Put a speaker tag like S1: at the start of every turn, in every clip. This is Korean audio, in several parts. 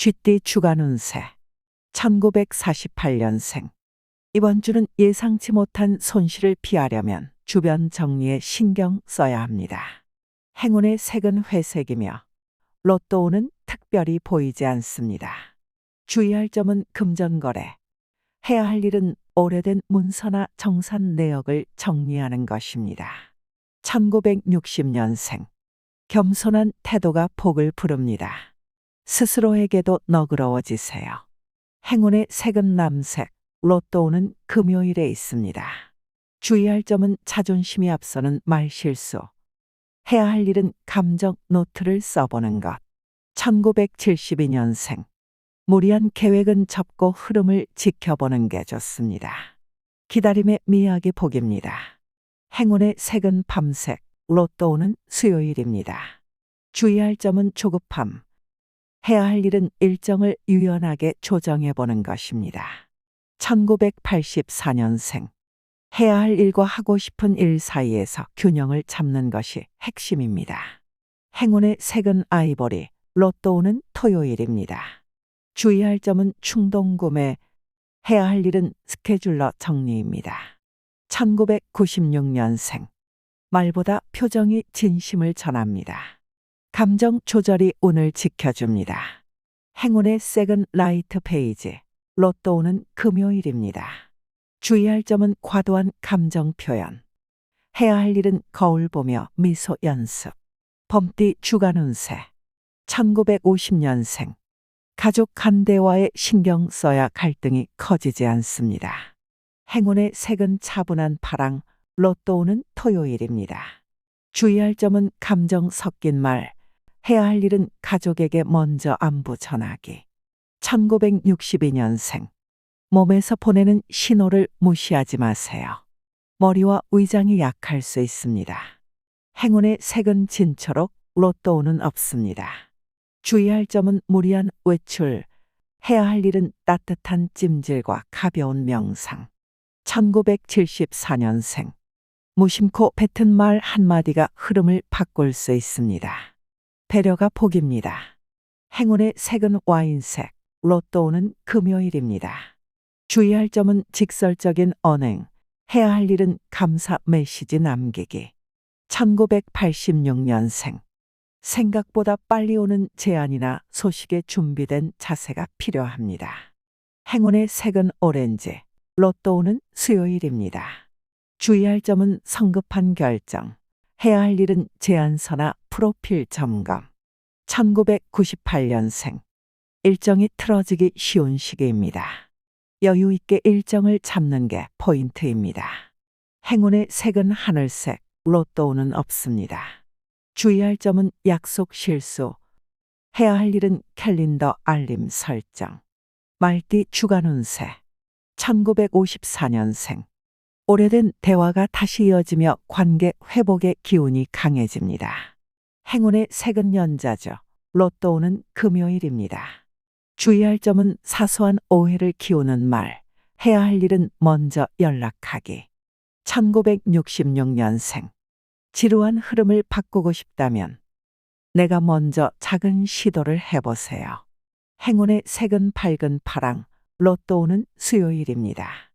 S1: 쥐띠 주간 운세 1948년생. 이번 주는 예상치 못한 손실을 피하려면 주변 정리에 신경 써야 합니다. 행운의 색은 회색이며 로또운은 특별히 보이지 않습니다. 주의할 점은 금전거래. 해야 할 일은 오래된 문서나 정산 내역을 정리하는 것입니다. 1960년생. 겸손한 태도가 복을 부릅니다. 스스로에게도 너그러워지세요. 행운의 색은 남색, 로또운은 금요일에 있습니다. 주의할 점은 자존심이 앞서는 말실수. 해야 할 일은 감정 노트를 써보는 것. 1972년생. 무리한 계획은 접고 흐름을 지켜보는 게 좋습니다. 기다림의 미학이 복입니다. 행운의 색은 밤색, 로또운은 수요일입니다. 주의할 점은 조급함. 해야 할 일은 일정을 유연하게 조정해 보는 것입니다. 1984년생. 해야 할 일과 하고 싶은 일 사이에서 균형을 잡는 것이 핵심입니다. 행운의 색은 아이보리, 로또운은 토요일입니다. 주의할 점은 충동구매. 해야 할 일은 스케줄러 정리입니다. 1996년생. 말보다 표정이 진심을 전합니다. 감정 조절이 운을 지켜줍니다. 행운의 색은 라이트 페이지, 로또운은 금요일입니다. 주의할 점은 과도한 감정 표현. 해야 할 일은 거울 보며 미소 연습. 범띠 주간 운세 1950년생. 가족 간 대화에 신경 써야 갈등이 커지지 않습니다. 행운의 색은 차분한 파랑, 로또운은 토요일입니다. 주의할 점은 감정 섞인 말. 해야 할 일은 가족에게 먼저 안부 전하기. 1962년생. 몸에서 보내는 신호를 무시하지 마세요. 머리와 위장이 약할 수 있습니다. 행운의 색은 진초록, 로또운은 없습니다. 주의할 점은 무리한 외출. 해야 할 일은 따뜻한 찜질과 가벼운 명상. 1974년생. 무심코 뱉은 말 한마디가 흐름을 바꿀 수 있습니다. 배려가 복입니다. 행운의 색은 와인색, 로또운은 금요일입니다. 주의할 점은 직설적인 언행. 해야 할 일은 감사 메시지 남기기. 1986년생. 생각보다 빨리 오는 제안이나 소식에 준비된 자세가 필요합니다. 행운의 색은 오렌지, 로또운은 수요일입니다. 주의할 점은 성급한 결정. 해야 할 일은 제안서나 프로필 점검. 1998년생. 일정이 틀어지기 쉬운 시기입니다. 여유 있게 일정을 잡는 게 포인트입니다. 행운의 색은 하늘색, 로또운은 없습니다. 주의할 점은 약속 실수. 해야 할 일은 캘린더 알림 설정. 말띠 주간 운세 1954년생. 오래된 대화가 다시 이어지며 관계 회복의 기운이 강해집니다. 행운의 색은 연자죠. 로또운은 금요일입니다. 주의할 점은 사소한 오해를 키우는 말. 해야 할 일은 먼저 연락하기. 1966년생. 지루한 흐름을 바꾸고 싶다면 내가 먼저 작은 시도를 해보세요. 행운의 색은 밝은 파랑, 로또운은 수요일입니다.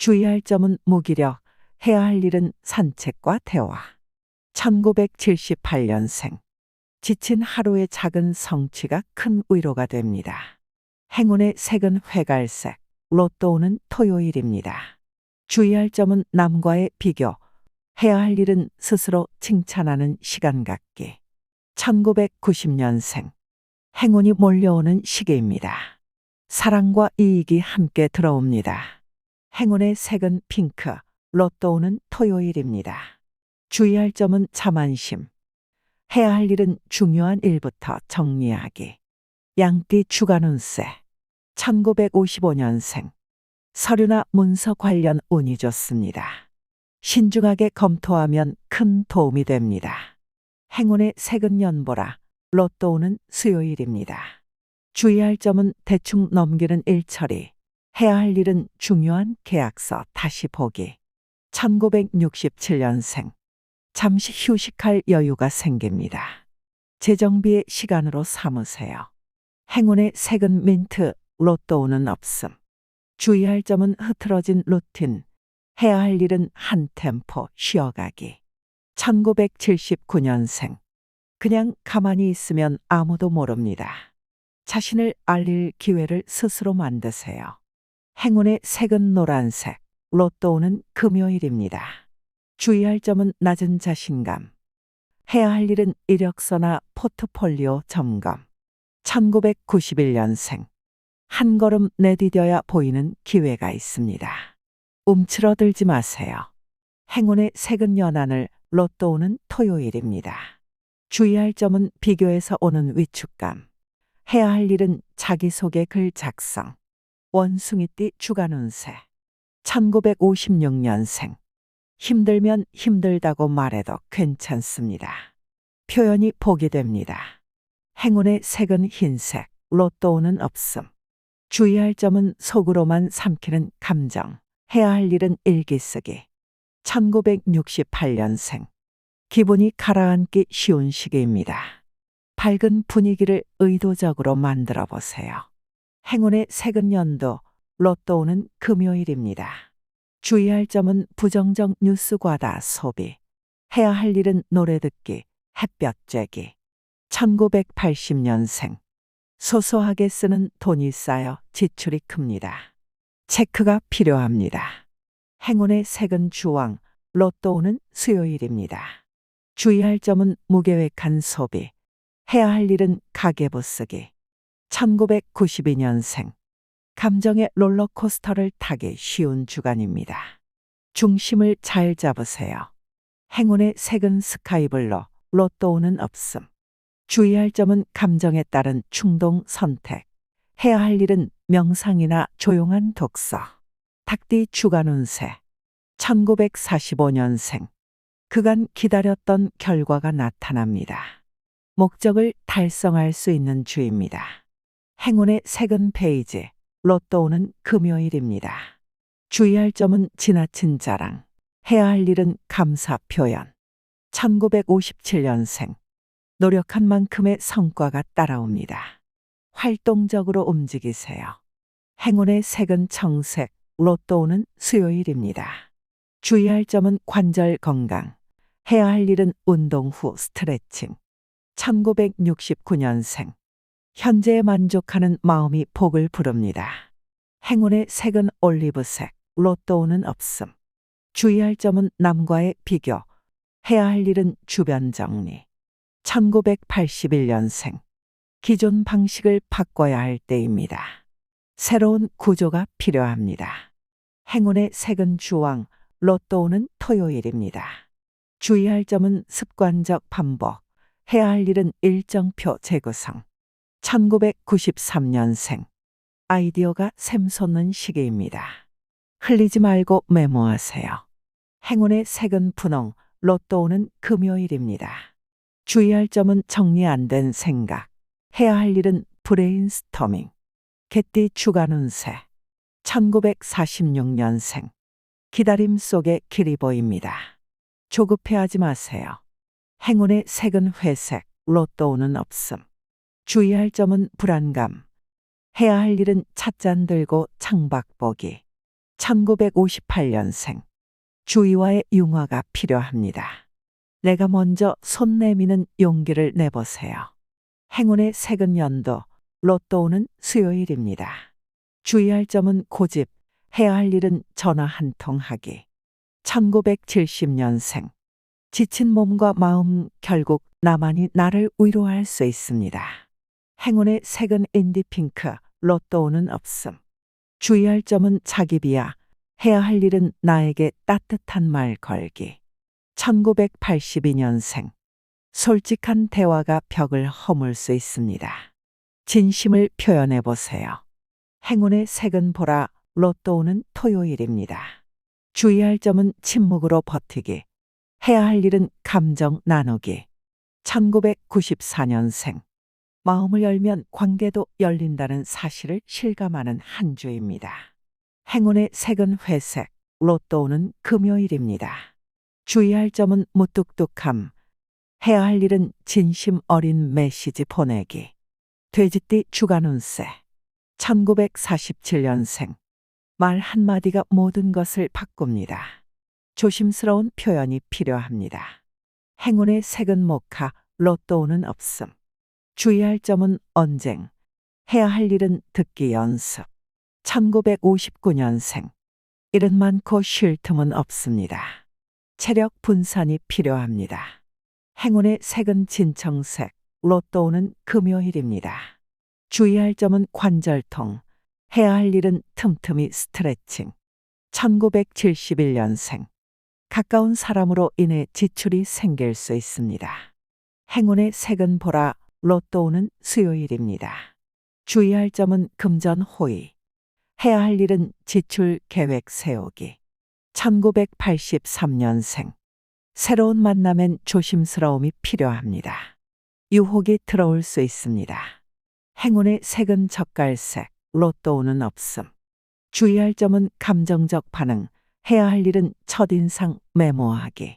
S1: 주의할 점은 무기력. 해야 할 일은 산책과 대화. 1978년생. 지친 하루의 작은 성취가 큰 위로가 됩니다. 행운의 색은 회갈색, 로또운은 토요일입니다. 주의할 점은 남과의 비교. 해야 할 일은 스스로 칭찬하는 시간 갖기. 1990년생. 행운이 몰려오는 시기입니다. 사랑과 이익이 함께 들어옵니다. 행운의 색은 핑크, 로또운은 토요일입니다. 주의할 점은 자만심. 해야 할 일은 중요한 일부터 정리하기. 양띠 주간 운세 1955년생. 서류나 문서 관련 운이 좋습니다. 신중하게 검토하면 큰 도움이 됩니다. 행운의 색은 연보라, 로또운은 수요일입니다. 주의할 점은 대충 넘기는 일처리. 해야 할 일은 중요한 계약서 다시 보기. 1967년생. 잠시 휴식할 여유가 생깁니다. 재정비의 시간으로 삼으세요. 행운의 색은 민트, 로또운은 없음. 주의할 점은 흐트러진 루틴, 해야 할 일은 한 템포 쉬어가기. 1979년생. 그냥 가만히 있으면 아무도 모릅니다. 자신을 알릴 기회를 스스로 만드세요. 행운의 색은 노란색, 로또운은 금요일입니다. 주의할 점은 낮은 자신감. 해야 할 일은 이력서나 포트폴리오 점검. 1991년생. 한 걸음 내디뎌야 보이는 기회가 있습니다. 움츠러들지 마세요. 행운의 색은 연하늘, 로또운은 토요일입니다. 주의할 점은 비교에서 오는 위축감. 해야 할 일은 자기소개 글 작성. 원숭이띠 주간 운세. 1956년생. 힘들면 힘들다고 말해도 괜찮습니다. 표현이 복이 됩니다. 행운의 색은 흰색, 로또운은 없음. 주의할 점은 속으로만 삼키는 감정. 해야 할 일은 일기 쓰기. 1968년생. 기분이 가라앉기 쉬운 시기입니다. 밝은 분위기를 의도적으로 만들어 보세요. 행운의 색은 연두, 로또운은 금요일입니다. 주의할 점은 부정적 뉴스 과다 소비. 해야 할 일은 노래 듣기, 햇볕 쬐기. 1980년생. 소소하게 쓰는 돈이 쌓여 지출이 큽니다. 체크가 필요합니다. 행운의 색은 주황, 로또운은 수요일입니다. 주의할 점은 무계획한 소비. 해야 할 일은 가계부 쓰기. 1992년생. 감정의 롤러코스터를 타기 쉬운 주간입니다. 중심을 잘 잡으세요. 행운의 색은 스카이블루, 로또운은 없음. 주의할 점은 감정에 따른 충동 선택. 해야 할 일은 명상이나 조용한 독서. 닭띠 주간 운세. 1945년생. 그간 기다렸던 결과가 나타납니다. 목적을 달성할 수 있는 주입니다. 행운의 색은 베이지, 로또운은 금요일입니다. 주의할 점은 지나친 자랑. 해야 할 일은 감사 표현. 1957년생. 노력한 만큼의 성과가 따라옵니다. 활동적으로 움직이세요. 행운의 색은 청색, 로또운은 수요일입니다. 주의할 점은 관절 건강. 해야 할 일은 운동 후 스트레칭. 1969년생. 현재에 만족하는 마음이 복을 부릅니다. 행운의 색은 올리브색, 로또운은 없음. 주의할 점은 남과의 비교. 해야 할 일은 주변 정리. 1981년생. 기존 방식을 바꿔야 할 때입니다. 새로운 구조가 필요합니다. 행운의 색은 주황, 로또운은 토요일입니다. 주의할 점은 습관적 반복. 해야 할 일은 일정표 재구성. 1993년생. 아이디어가 샘솟는 시기입니다. 흘리지 말고 메모하세요. 행운의 색은 분홍, 로또운은 금요일입니다. 주의할 점은 정리 안 된 생각. 해야 할 일은 브레인스토밍. 개띠 주간 운세. 1946년생. 기다림 속에 길이 보입니다. 조급해하지 마세요. 행운의 색은 회색, 로또운은 없음. 주의할 점은 불안감. 해야 할 일은 찻잔 들고 창밖 보기. 1958년생. 주의와의 융화가 필요합니다. 내가 먼저 손 내미는 용기를 내보세요. 행운의 색은 연두, 로또운은 수요일입니다. 주의할 점은 고집. 해야 할 일은 전화 한 통 하기. 1970년생. 지친 몸과 마음, 결국 나만이 나를 위로할 수 있습니다. 행운의 색은 인디핑크, 로또운은 없음. 주의할 점은 자기 비하. 해야 할 일은 나에게 따뜻한 말 걸기. 1982년생. 솔직한 대화가 벽을 허물 수 있습니다. 진심을 표현해 보세요. 행운의 색은 보라, 로또운은 토요일입니다. 주의할 점은 침묵으로 버티기. 해야 할 일은 감정 나누기. 1994년생. 마음을 열면 관계도 열린다는 사실을 실감하는 한 주입니다. 행운의 색은 회색, 로또운은 금요일입니다. 주의할 점은 무뚝뚝함. 해야 할 일은 진심 어린 메시지 보내기. 돼지띠 주간 운세. 1947년생. 말 한마디가 모든 것을 바꿉니다. 조심스러운 표현이 필요합니다. 행운의 색은 목화, 로또운은 없음. 주의할 점은 언쟁. 해야 할 일은 듣기 연습. 1959년생. 일은 많고 쉴 틈은 없습니다. 체력 분산이 필요합니다. 행운의 색은 진청색, 로또운은 금요일입니다. 주의할 점은 관절통. 해야 할 일은 틈틈이 스트레칭. 1971년생. 가까운 사람으로 인해 지출이 생길 수 있습니다. 행운의 색은 보라, 로또운은 수요일입니다. 주의할 점은 금전호의. 해야 할 일은 지출 계획 세우기. 1983년생. 새로운 만남엔 조심스러움이 필요합니다. 유혹이 들어올 수 있습니다. 행운의 색은 젓갈색, 로또운은 없음. 주의할 점은 감정적 반응. 해야 할 일은 첫인상 메모하기.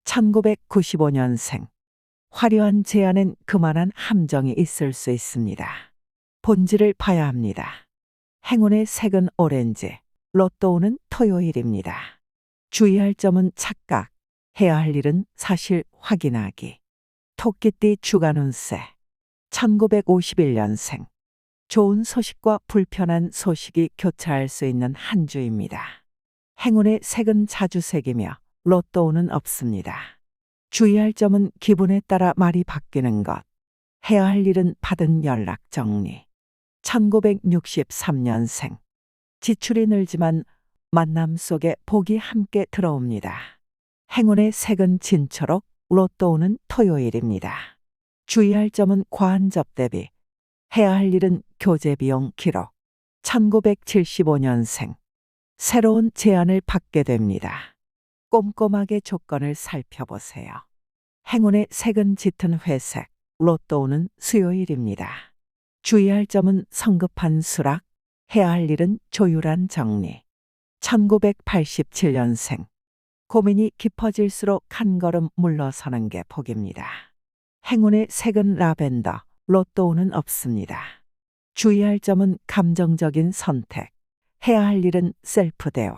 S1: 1995년생. 화려한 제안엔 그만한 함정이 있을 수 있습니다. 본질을 봐야 합니다. 행운의 색은 오렌지, 로또운은 토요일입니다. 주의할 점은 착각. 해야 할 일은 사실 확인하기. 토끼띠 주간 운세. 1951년생. 좋은 소식과 불편한 소식이 교차할 수 있는 한 주입니다. 행운의 색은 자주색이며 로또운은 없습니다. 주의할 점은 기분에 따라 말이 바뀌는 것. 해야 할 일은 받은 연락 정리. 1963년생. 지출이 늘지만 만남 속에 복이 함께 들어옵니다. 행운의 색은 진초록, 로또운은 토요일입니다. 주의할 점은 과한 접대비. 해야 할 일은 교재 비용 기록. 1975년생. 새로운 제안을 받게 됩니다. 꼼꼼하게 조건을 살펴보세요. 행운의 색은 짙은 회색, 로또운은 수요일입니다. 주의할 점은 성급한 수락. 해야 할 일은 조율한 정리. 1987년생. 고민이 깊어질수록 한 걸음 물러서는 게 복입니다. 행운의 색은 라벤더, 로또운은 없습니다. 주의할 점은 감정적인 선택. 해야 할 일은 셀프 대화.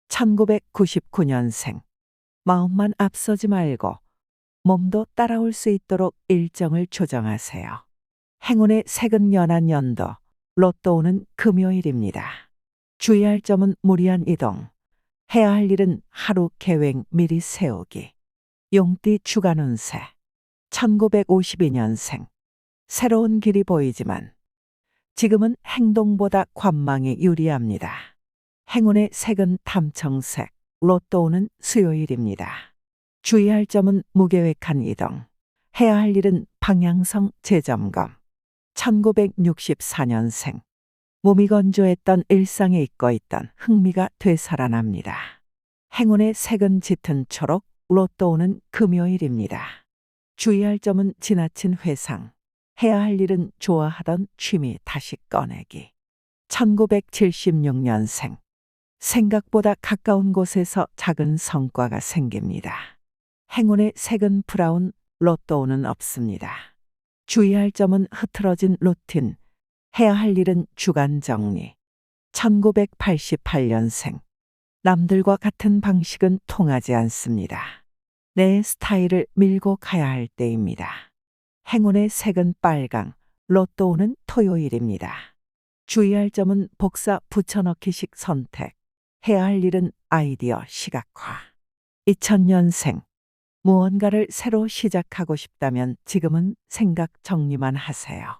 S1: 1999년생. 마음만 앞서지 말고 몸도 따라올 수 있도록 일정을 조정하세요. 행운의 색은 연한 연도, 로또운은 금요일입니다. 주의할 점은 무리한 이동. 해야 할 일은 하루 계획 미리 세우기. 용띠 주간 운세. 1952년생. 새로운 길이 보이지만 지금은 행동보다 관망이 유리합니다. 행운의 색은 탐청색, 로또운은 수요일입니다. 주의할 점은 무계획한 이동. 해야 할 일은 방향성 재점검. 1964년생. 몸이 건조했던 일상에 잊고 있던 흥미가 되살아납니다. 행운의 색은 짙은 초록, 로또운은 금요일입니다. 주의할 점은 지나친 회상. 해야 할 일은 좋아하던 취미 다시 꺼내기. 1976년생. 생각보다 가까운 곳에서 작은 성과가 생깁니다. 행운의 색은 브라운, 로또운은 없습니다. 주의할 점은 흐트러진 루틴. 해야 할 일은 주간 정리. 1988년생. 남들과 같은 방식은 통하지 않습니다. 내 스타일을 밀고 가야 할 때입니다. 행운의 색은 빨강, 로또운은 토요일입니다. 주의할 점은 복사 붙여넣기식 선택. 해야 할 일은 아이디어 시각화. 2000년생. 무언가를 새로 시작하고 싶다면 지금은 생각 정리만 하세요.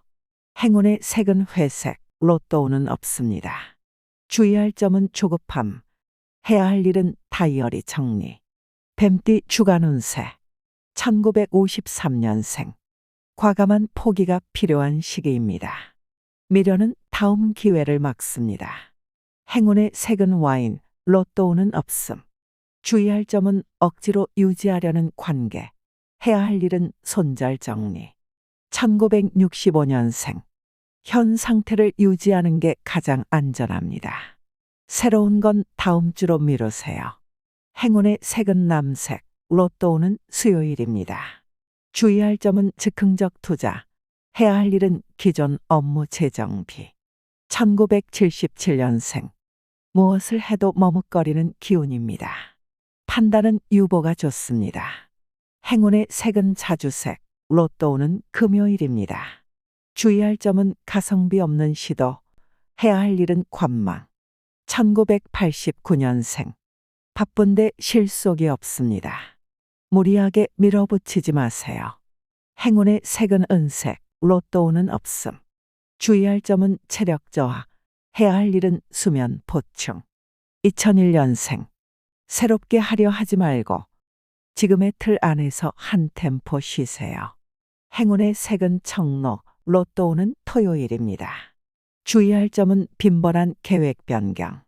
S1: 행운의 색은 회색, 로또운은 없습니다. 주의할 점은 조급함. 해야 할 일은 다이어리 정리. 뱀띠 주간 운세. 1953년생. 과감한 포기가 필요한 시기입니다. 미련은 다음 기회를 막습니다. 행운의 색은 와인, 로또운은 없음. 주의할 점은 억지로 유지하려는 관계. 해야 할 일은 손절 정리. 1965년생. 현 상태를 유지하는 게 가장 안전합니다. 새로운 건 다음 주로 미루세요. 행운의 색은 남색, 로또운은 수요일입니다. 주의할 점은 즉흥적 투자. 해야 할 일은 기존 업무 재정비. 1977년생. 무엇을 해도 머뭇거리는 기운입니다. 판단은 유보가 좋습니다. 행운의 색은 자주색, 로또는 금요일입니다. 주의할 점은 가성비 없는 시도, 해야 할 일은 관망. 1989년생. 바쁜데 실속이 없습니다. 무리하게 밀어붙이지 마세요. 행운의 색은 은색, 로또는 없음. 주의할 점은 체력 저하, 해야 할 일은 수면 보충. 2001년생. 새롭게 하려 하지 말고 지금의 틀 안에서 한 템포 쉬세요. 행운의 색은 청록, 로또는 토요일입니다. 주의할 점은 빈번한 계획 변경.